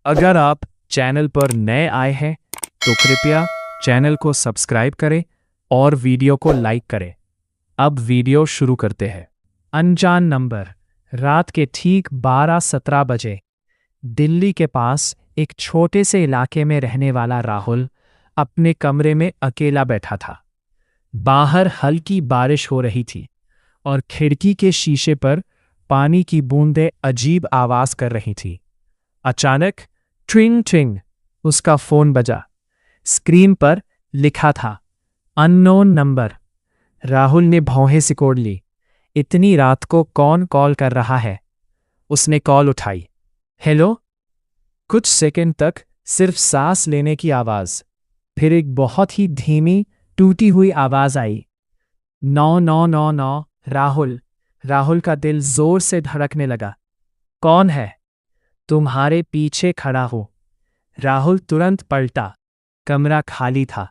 अगर आप चैनल पर नए आए हैं तो कृपया चैनल को सब्सक्राइब करें और वीडियो को लाइक करें। अब वीडियो शुरू करते हैं। अनजान नंबर। रात के ठीक 12-17 बजे दिल्ली के पास एक छोटे से इलाके में रहने वाला राहुल अपने कमरे में अकेला बैठा था। बाहर हल्की बारिश हो रही थी और खिड़की के शीशे पर पानी की बूंदें अजीब आवाज कर रही थी। अचानक ट्रिंग ट्रिंग उसका फोन बजा। स्क्रीन पर लिखा था अननोन नंबर। राहुल ने भौहें सिकोड़ ली। इतनी रात को कौन कॉल कर रहा है? उसने कॉल उठाई। हेलो। कुछ सेकंड तक सिर्फ सांस लेने की आवाज, फिर एक बहुत ही धीमी टूटी हुई आवाज आई। 999। राहुल का दिल जोर से धड़कने लगा। कौन है? तुम्हारे पीछे खड़ा हूं। राहुल तुरंत पलटा। कमरा खाली था।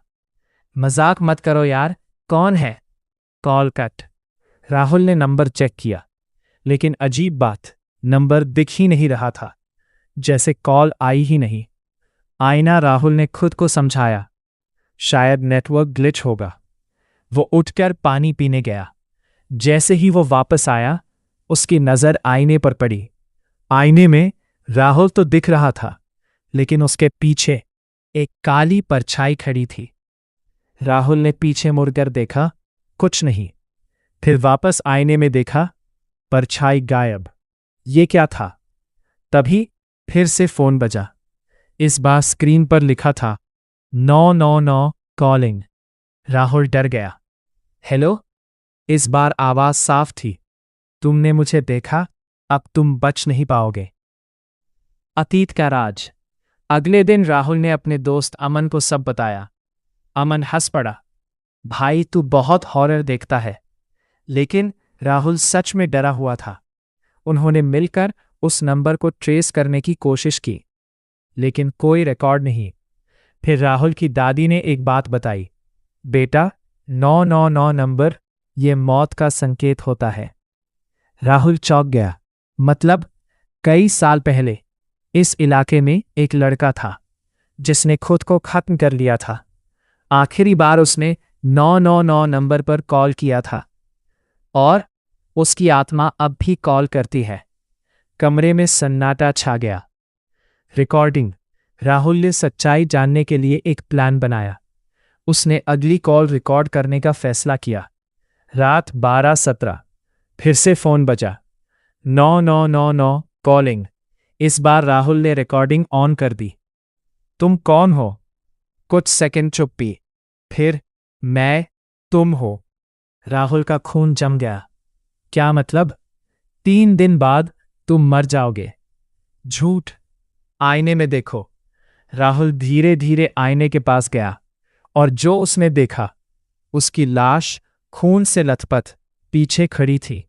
मजाक मत करो यार, कौन है? Call cut. राहुल ने नंबर चेक किया, लेकिन अजीब बात, नंबर दिख ही नहीं रहा था, जैसे कॉल आई ही नहीं। आईना राहुल ने खुद को समझाया, शायद नेटवर्क ग्लिच होगा। वो उठकर पानी पीने गया। जैसे ही वो वापस आया, उसकी नजर आईने पर पड़ी। आईने में राहुल तो दिख रहा था, लेकिन उसके पीछे एक काली परछाई खड़ी थी। राहुल ने पीछे मुड़कर देखा, कुछ नहीं। फिर वापस आईने में देखा, परछाई गायब। ये क्या था? तभी फिर से फोन बजा। इस बार स्क्रीन पर लिखा था 999 कॉलिंग। राहुल डर गया। हेलो। इस बार आवाज साफ थी। तुमने मुझे देखा, अब तुम बच नहीं पाओगे। अतीत का राज। अगले दिन राहुल ने अपने दोस्त अमन को सब बताया। अमन हंस पड़ा। भाई तू बहुत हॉरर देखता है। लेकिन राहुल सच में डरा हुआ था। उन्होंने मिलकर उस नंबर को ट्रेस करने की कोशिश की, लेकिन कोई रिकॉर्ड नहीं। फिर राहुल की दादी ने एक बात बताई, बेटा 999 नंबर ये मौत का संकेत होता है। राहुल चौंक गया। मतलब कई साल पहले इस इलाके में एक लड़का था जिसने खुद को खत्म कर लिया था। आखिरी बार उसने 999 नंबर पर कॉल किया था और उसकी आत्मा अब भी कॉल करती है। कमरे में सन्नाटा छा गया। रिकॉर्डिंग। राहुल ने सच्चाई जानने के लिए एक प्लान बनाया। उसने अगली कॉल रिकॉर्ड करने का फैसला किया। रात 12:17। फिर से फोन बजा। 9999 कॉलिंग। इस बार राहुल ने रिकॉर्डिंग ऑन कर दी। तुम कौन हो? कुछ सेकंड चुप्पी। फिर मैं, तुम हो। राहुल का खून जम गया। क्या मतलब? 3 दिन बाद तुम मर जाओगे। झूठ। आईने में देखो। राहुल धीरे धीरे आईने के पास गया और जो उसने देखा, उसकी लाश खून से लथपथ पीछे खड़ी थी।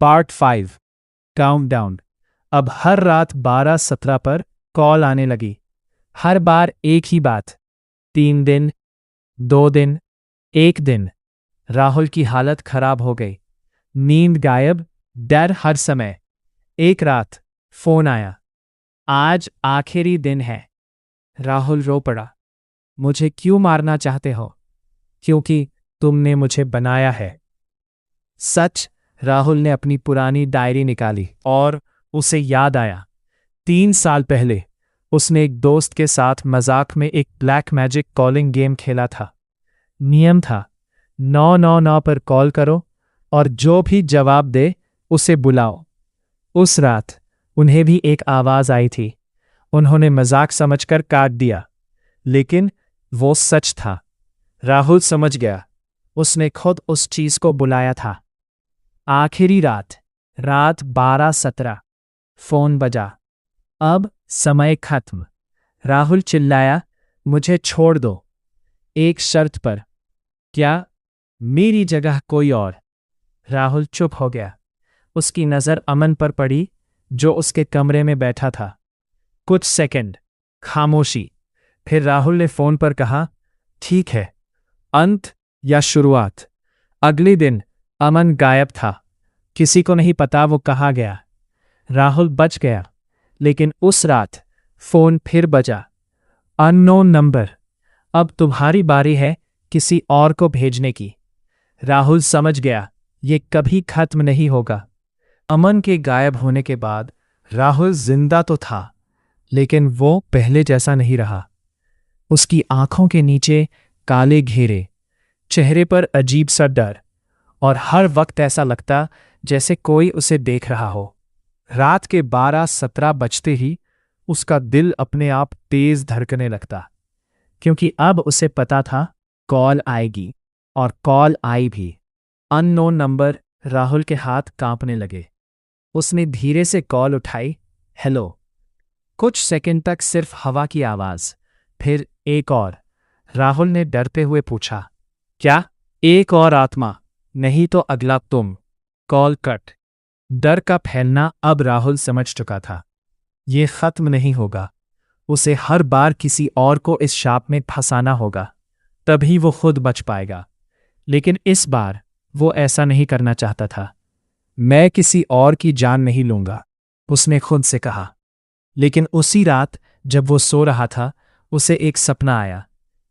Part 5 countdown. अब हर रात 12:17 पर कॉल आने लगी। हर बार एक ही बात। 3 दिन, 2 दिन, 1 दिन। राहुल की हालत खराब हो गई। नींद गायब, डर हर समय। एक रात फोन आया। आज आखिरी दिन है। राहुल रो पड़ा। मुझे क्यों मारना चाहते हो? क्योंकि तुमने मुझे बनाया है। सच। राहुल ने अपनी पुरानी डायरी निकाली और उसे याद आया 3 साल पहले उसने एक दोस्त के साथ मजाक में एक ब्लैक मैजिक कॉलिंग गेम खेला था। नियम था 999 पर कॉल करो और जो भी जवाब दे उसे बुलाओ। उस रात उन्हें भी एक आवाज आई थी। उन्होंने मजाक समझकर काट दिया, लेकिन वो सच था। राहुल समझ गया। उसने खुद उस चीज को बुलाया था। आखिरी रात 12:17। फोन बजा। अब समय खत्म। राहुल चिल्लाया, मुझे छोड़ दो, एक शर्त पर। क्या? मेरी जगह कोई और। राहुल चुप हो गया। उसकी नजर अमन पर पड़ी, जो उसके कमरे में बैठा था। कुछ सेकंड खामोशी। फिर राहुल ने फोन पर कहा, ठीक है, अंत या शुरुआत? अगले दिन अमन गायब था। किसी को नहीं पता वो कहाँ गया। राहुल बच गया, लेकिन उस रात फोन फिर बजा। Unknown number. अब तुम्हारी बारी है किसी और को भेजने की। राहुल समझ गया ये कभी खत्म नहीं होगा। अमन के गायब होने के बाद राहुल जिंदा तो था, लेकिन वो पहले जैसा नहीं रहा। उसकी आंखों के नीचे काले घेरे, चेहरे पर अजीब सा डर, और हर वक्त ऐसा लगता जैसे कोई उसे देख रहा हो। रात के 12-17 बजते ही उसका दिल अपने आप तेज धड़कने लगता, क्योंकि अब उसे पता था कॉल आएगी, और कॉल आई भी। Unknown number. राहुल के हाथ कांपने लगे। उसने धीरे से कॉल उठाई। हेलो। कुछ सेकंड तक सिर्फ हवा की आवाज, फिर एक और। राहुल ने डरते हुए पूछा, क्या? एक और आत्मा, नहीं तो अगला तुम। Call cut. डर का फैलना अब राहुल समझ चुका था। ये खत्म नहीं होगा। उसे हर बार किसी और को इस शाप में फंसाना होगा, तभी वो खुद बच पाएगा। लेकिन इस बार वो ऐसा नहीं करना चाहता था। मैं किसी और की जान नहीं लूंगा, उसने खुद से कहा। लेकिन उसी रात जब वो सो रहा था, उसे एक सपना आया।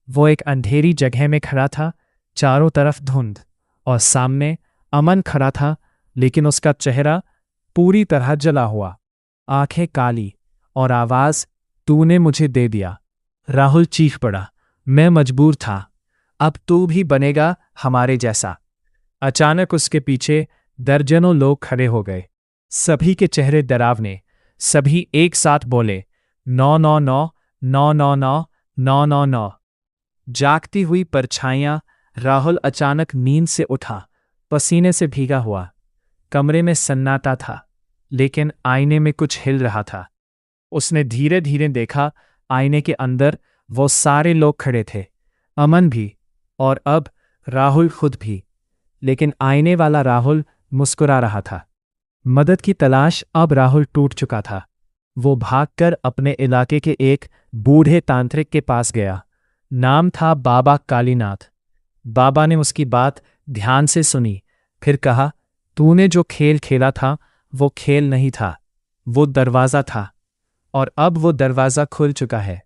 वो एक अंधेरी जगह में खड़ा था, चारों तरफ धुंध, और सामने अमन खड़ा था, लेकिन उसका चेहरा पूरी तरह जला हुआ, आंखें काली, और आवाज, तूने मुझे दे दिया। राहुल चीख पड़ा, मैं मजबूर था, अब तू भी बनेगा हमारे जैसा। अचानक उसके पीछे दर्जनों लोग खड़े हो गए। सभी के चेहरे डरावने। सभी एक साथ बोले, 999 999 999। जागती हुई परछाइयां। राहुल अचानक नींद से उठा, पसीने से भीगा हुआ। कमरे में सन्नाटा था, लेकिन आईने में कुछ हिल रहा था। उसने धीरे धीरे देखा, आईने के अंदर वो सारे लोग खड़े थे, अमन भी, और अब राहुल खुद भी। लेकिन आईने वाला राहुल मुस्कुरा रहा था। मदद की तलाश। अब राहुल टूट चुका था। वो भागकर अपने इलाके के एक बूढ़े तांत्रिक के पास गया। नाम था बाबा कालीनाथ। बाबा ने उसकी बात ध्यान से सुनी, फिर कहा, तूने जो खेल खेला था वो खेल नहीं था, वो दरवाज़ा था, और अब वो दरवाज़ा खुल चुका है।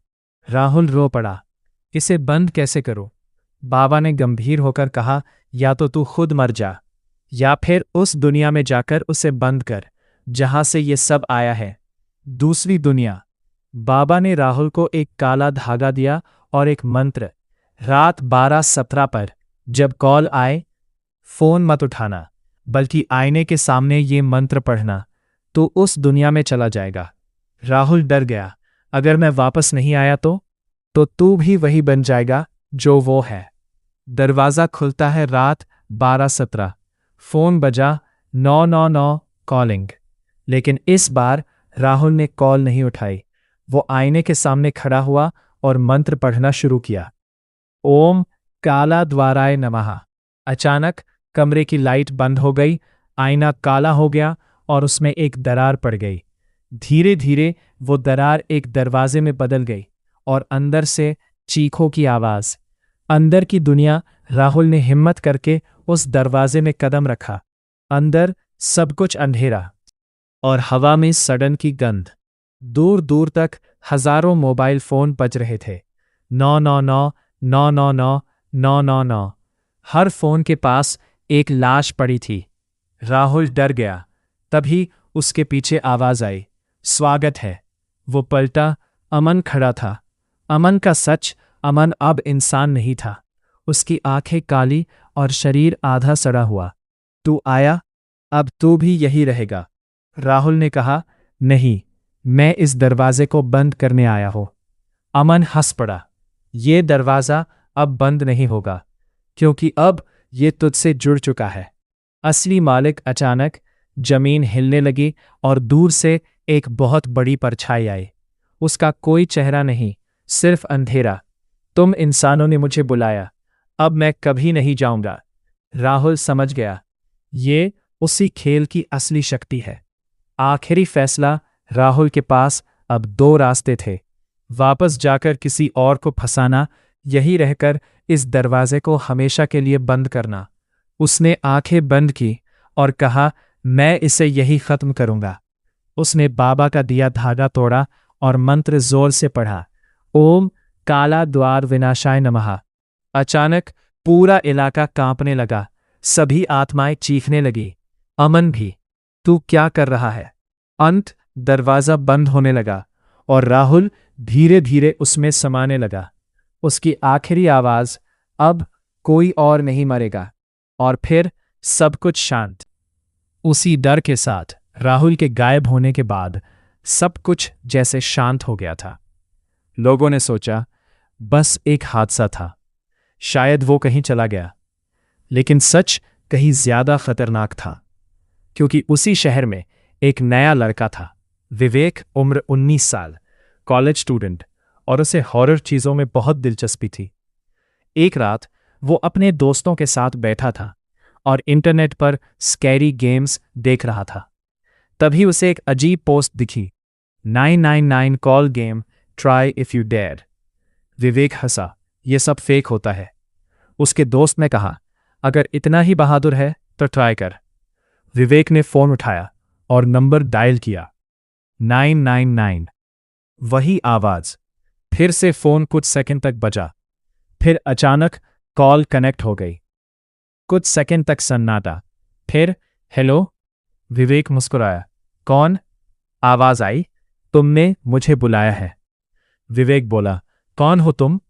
राहुल रो पड़ा, इसे बंद कैसे करूं? बाबा ने गंभीर होकर कहा, या तो तू खुद मर जा, या फिर उस दुनिया में जाकर उसे बंद कर जहां से ये सब आया है, दूसरी दुनिया। बाबा ने राहुल को एक काला धागा दिया और एक मंत्र, रात 12:17 पर जब कॉल आए, फोन मत उठाना, बल्कि आईने के सामने ये मंत्र पढ़ना, तो उस दुनिया में चला जाएगा। राहुल डर गया, अगर मैं वापस नहीं आया तो तू भी वही बन जाएगा जो वो है। दरवाज़ा खुलता है रात 12:17। फोन बजा, 999 कॉलिंग। लेकिन इस बार राहुल ने कॉल नहीं उठाई। वो आईने के सामने खड़ा हुआ और मंत्र पढ़ना शुरू किया। ओम काला द्वाराय नमः। अचानक कमरे की लाइट बंद हो गई, आईना काला हो गया और उसमें एक दरार पड़ गई। धीरे धीरे वो दरार एक दरवाजे में बदल गई और अंदर से चीखों की आवाज। अंदर की दुनिया। राहुल ने हिम्मत करके उस दरवाजे में कदम रखा। अंदर सब कुछ अंधेरा और हवा में सड़न की गंध। दूर दूर तक हजारों मोबाइल फोन बज रहे थे। 999 999 999। हर फोन के पास एक लाश पड़ी थी। राहुल डर गया। तभी उसके पीछे आवाज आई, स्वागत है। वो पलटा, अमन खड़ा था। अमन का सच। अमन अब इंसान नहीं था। उसकी आंखें काली और शरीर आधा सड़ा हुआ। तू आया, अब तू भी यही रहेगा। राहुल ने कहा, नहीं, मैं इस दरवाजे को बंद करने आया हूं। अमन हंस पड़ा, ये दरवाज़ा अब बंद नहीं होगा, क्योंकि अब ये तुझसे जुड़ चुका है। असली मालिक। अचानक जमीन हिलने लगी और दूर से एक बहुत बड़ी परछाई आई। उसका कोई चेहरा नहीं, सिर्फ अंधेरा। तुम इंसानों ने मुझे बुलाया, अब मैं कभी नहीं जाऊंगा। राहुल समझ गया, ये उसी खेल की असली शक्ति है। आखिरी फैसला। राहुल के पास अब दो रास्ते थे, वापस जाकर किसी और को फंसाना, यही रहकर इस दरवाजे को हमेशा के लिए बंद करना। उसने आंखें बंद की और कहा, मैं इसे यही खत्म करूंगा। उसने बाबा का दिया धागा तोड़ा और मंत्र जोर से पढ़ा, ओम काला द्वार विनाशाय नमः। अचानक पूरा इलाका कांपने लगा, सभी आत्माएं चीखने लगी। अमन भी, तू क्या कर रहा है? अंत दरवाजा बंद होने लगा और राहुल धीरे धीरे उसमें समाने लगा। उसकी आखिरी आवाज, अब कोई और नहीं मरेगा। और फिर सब कुछ शांत। उसी डर के साथ राहुल के गायब होने के बाद सब कुछ जैसे शांत हो गया था। लोगों ने सोचा बस एक हादसा था, शायद वो कहीं चला गया। लेकिन सच कहीं ज्यादा खतरनाक था, क्योंकि उसी शहर में एक नया लड़का था, विवेक, उम्र 19 साल, कॉलेज स्टूडेंट, और उसे हॉरर चीजों में बहुत दिलचस्पी थी। एक रात वो अपने दोस्तों के साथ बैठा था और इंटरनेट पर स्कैरी गेम्स देख रहा था। तभी उसे एक अजीब पोस्ट दिखी, 999 call game, try if you dare. Vivek हंसा, ये सब फेक होता है। उसके दोस्त ने कहा, अगर इतना ही बहादुर है तो ट्राई कर। विवेक ने फोन उठाया और नंबर डायल किया, 999। वही आवाज। फिर से फोन कुछ सेकंड तक बजा, फिर अचानक कॉल कनेक्ट हो गई। कुछ सेकंड तक सन्नाटा, फिर हेलो। विवेक मुस्कुराया, कौन? आवाज आई, तुमने मुझे बुलाया है। विवेक बोला, कौन हो तुम?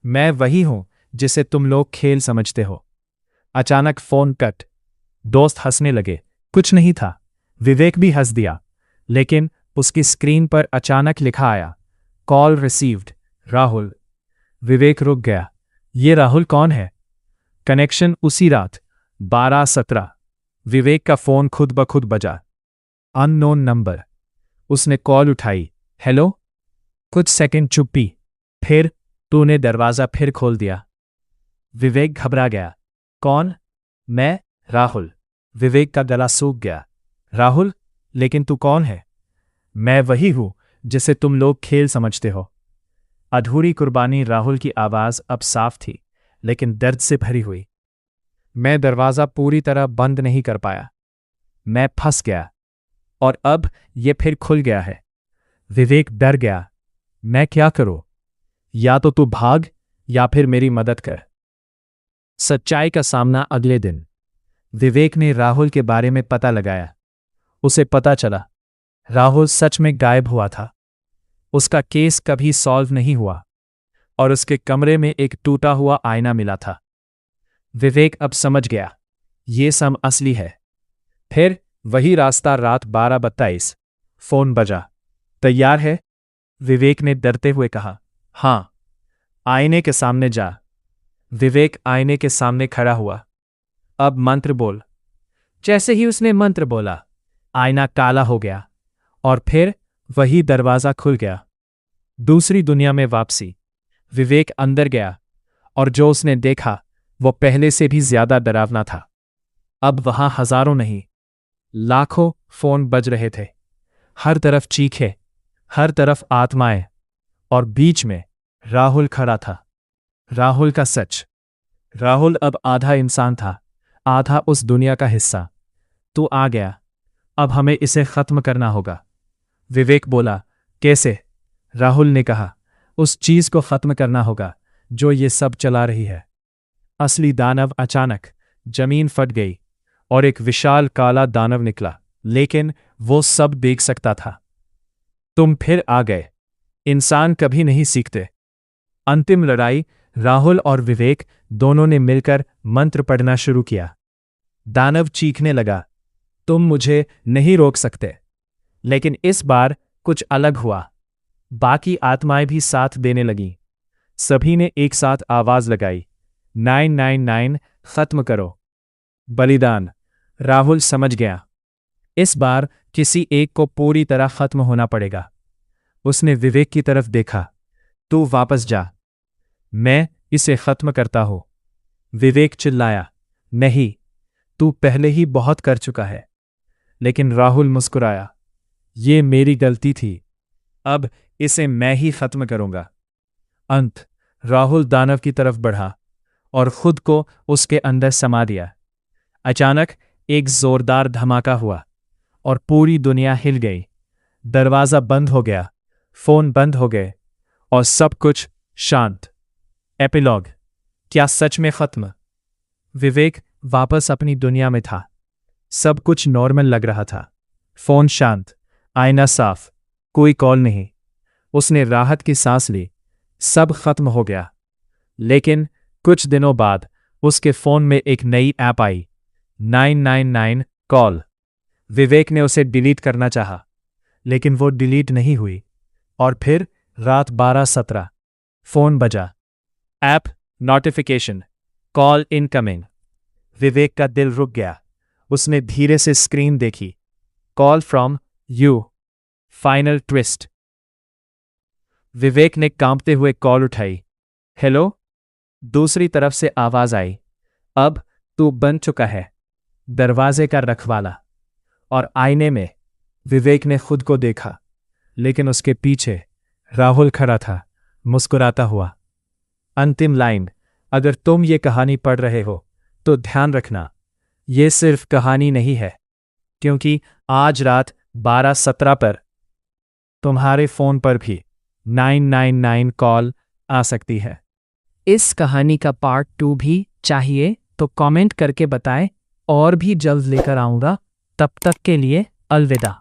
मैं वही हूं जिसे तुम लोग खेल समझते हो। अचानक फोन कट। दोस्त हंसने लगे, कुछ नहीं था। विवेक भी हंस दिया, लेकिन उसकी स्क्रीन पर अचानक लिखा आया, कॉल रिसीव्ड, राहुल। विवेक रुक गया, ये राहुल कौन है? कनेक्शन उसी रात 12:17। विवेक का फोन खुद ब खुद बजा, अननोन नंबर। उसने कॉल उठाई, हेलो। कुछ सेकंड चुप्पी, फिर तूने दरवाजा फिर खोल दिया। विवेक घबरा गया, कौन? मैं, राहुल। विवेक का गला सूख गया, राहुल, लेकिन तू कौन है? मैं वही हूं जिसे तुम लोग खेल समझते हो। अधूरी कुर्बानी। राहुल की आवाज अब साफ थी, लेकिन दर्द से भरी हुई। मैं दरवाजा पूरी तरह बंद नहीं कर पाया। मैं फंस गया, और अब ये फिर खुल गया है। विवेक डर गया, मैं क्या करूं? या तो तू भाग या फिर मेरी मदद कर। सच्चाई का सामना अगले दिन। विवेक ने राहुल के बारे में पता लगाया। उसे पता चला राहुल सच में गायब हुआ था। उसका केस कभी सॉल्व नहीं हुआ, और उसके कमरे में एक टूटा हुआ आईना मिला था। विवेक अब समझ गया, ये सब असली है। फिर वही रास्ता, रात 12:22। फोन बजा, तैयार है? विवेक ने डरते हुए कहा, हां। आईने के सामने जा। विवेक आईने के सामने खड़ा हुआ। अब मंत्र बोल। जैसे ही उसने मंत्र बोला, आईना काला हो गया, और फिर वही दरवाजा खुल गया। दूसरी दुनिया में वापसी। विवेक अंदर गया, और जो उसने देखा वो पहले से भी ज्यादा डरावना था। अब वहां हजारों नहीं, लाखों फोन बज रहे थे। हर तरफ चीखे, हर तरफ आत्माएं, और बीच में राहुल खड़ा था। राहुल का सच। राहुल अब आधा इंसान था, आधा उस दुनिया का हिस्सा। तू आ गया, अब हमें इसे खत्म करना होगा। विवेक बोला, कैसे? राहुल ने कहा, उस चीज को खत्म करना होगा जो ये सब चला रही है। असली दानव। अचानक जमीन फट गई और एक विशाल काला दानव निकला, लेकिन वो सब देख सकता था। तुम फिर आ गए। इंसान कभी नहीं सीखते। अंतिम लड़ाई। राहुल और विवेक दोनों ने मिलकर मंत्र पढ़ना शुरू किया। दानव चीखने लगा, तुम मुझे नहीं रोक सकते। लेकिन इस बार कुछ अलग हुआ। बाकी आत्माएं भी साथ देने लगीं। सभी ने एक साथ आवाज लगाई, 999 खत्म करो। बलिदान। राहुल समझ गया, इस बार किसी एक को पूरी तरह खत्म होना पड़ेगा। उसने विवेक की तरफ देखा, तू वापस जा, मैं इसे खत्म करता हूं। विवेक चिल्लाया, नहीं, तू पहले ही बहुत कर चुका है। लेकिन राहुल मुस्कुराया, ये मेरी गलती थी, अब इसे मैं ही खत्म करूंगा। अंत। राहुल दानव की तरफ बढ़ा और खुद को उसके अंदर समा दिया। अचानक एक जोरदार धमाका हुआ और पूरी दुनिया हिल गई। दरवाजा बंद हो गया फोन बंद हो गए और सब कुछ शांत। एपिलॉग। क्या सच में खत्म? विवेक वापस अपनी दुनिया में था। सब कुछ नॉर्मल लग रहा था। फोन शांत, आईना साफ, कोई कॉल नहीं। उसने राहत की सांस ली। सब खत्म हो गया। लेकिन कुछ दिनों बाद उसके फोन में एक नई ऐप आई, 999 कॉल। विवेक ने उसे डिलीट करना चाहा, लेकिन वो डिलीट नहीं हुई। और फिर रात 12:17 फोन बजा। App notification, call incoming. Vivek का दिल रुक गया। उसने धीरे से स्क्रीन देखी। Call from you, final twist. Vivek ने कांपते हुए कॉल उठाई। हेलो? दूसरी तरफ से आवाज आई, अब तू बन चुका है, दरवाजे का रखवाला। और आईने में विवेक ने खुद को देखा, लेकिन उसके पीछे राहुल खड़ा था, मुस्कुराता हुआ। अंतिम लाइन। अगर तुम ये कहानी पढ़ रहे हो तो ध्यान रखना, ये सिर्फ कहानी नहीं है, क्योंकि आज रात 12:17 पर तुम्हारे फोन पर भी 999 कॉल आ सकती है। इस कहानी का पार्ट 2 भी चाहिए तो कमेंट करके बताएं, और भी जल्द लेकर आऊंगा। तब तक के लिए अलविदा।